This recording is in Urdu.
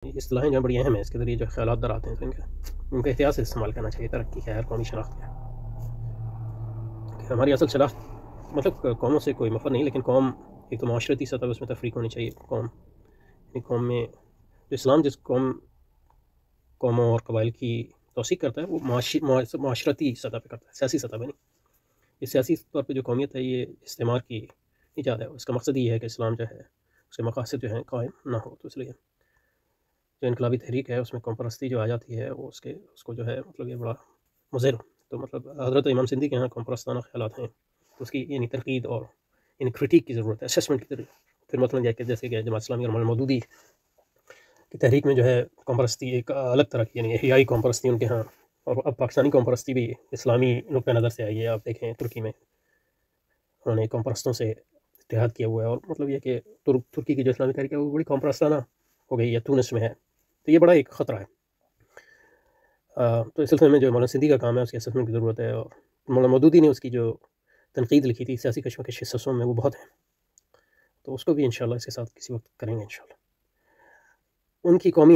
اصطلاحیں جو ہیں بڑی اہم ہیں، اس کے ذریعے جو خیالات در آتے ہیں تو ان کا احتیاط سے استعمال کرنا چاہیے. ترقی خیر قومی شناخت ہے کہ ہماری اصل شناخت مطلب قوموں سے کوئی مفر نہیں، لیکن قوم ایک تو معاشرتی سطح پہ اس میں تفریق ہونی چاہیے. قوم میں جو اسلام جس قوموں اور قبائل کی توثیق کرتا ہے وہ معاشرتی سطح پہ کرتا ہے، سیاسی سطح پہ نہیں. یہ سیاسی طور پہ جو قومیت ہے یہ استعمار کی ایجاد ہے. اس کا مقصد یہ ہے کہ اسلام جو ہے اس کے مقاصد جو ہیں قائم نہ ہو. تو اس لیے جو انقلابی تحریک ہے اس میں قوم پرستی جو آ جاتی ہے وہ اس کو جو ہے مطلب یہ بڑا مضر. تو مطلب حضرت امام سندھی کے یہاں قوم پرستانہ خیالات ہیں تو اس کی یعنی تنقید اور یعنی کریٹیک کی ضرورت ہے، اسیسمنٹ کی ضرورت ہے. پھر مطلب یہ کہ جیسے کہ جماعت اسلامی اور مولانا مودودی کی تحریک میں جو ہے قوم پرستی ایک الگ طرح کی یعنی احیائی قوم پرستی ان کے ہاں، اور اب پاکستانی قوم پرستی بھی اسلامی نقطہ نظر سے آئی ہے. آپ دیکھیں ترکی میں انہوں نے قوم پرستوں سے اتحاد کیا ہوا ہے، اور مطلب یہ کہ ترکی کی جو اسلامی تحریک ہے وہ بڑی قوم پرستانہ ہو گئی ہے. تونس میں ہے، تو یہ بڑا ایک خطرہ ہے. تو اس سلسلے میں جو مولانا سندھی کا کام ہے اس کی اسسمنٹ کی ضرورت ہے. اور مولانا مودودی نے اس کی جو تنقید لکھی تھی سیاسی کشمکش حصصوں میں وہ بہت ہے، تو اس کو بھی انشاءاللہ اس کے ساتھ کسی وقت کریں گے انشاءاللہ. ان کی قومی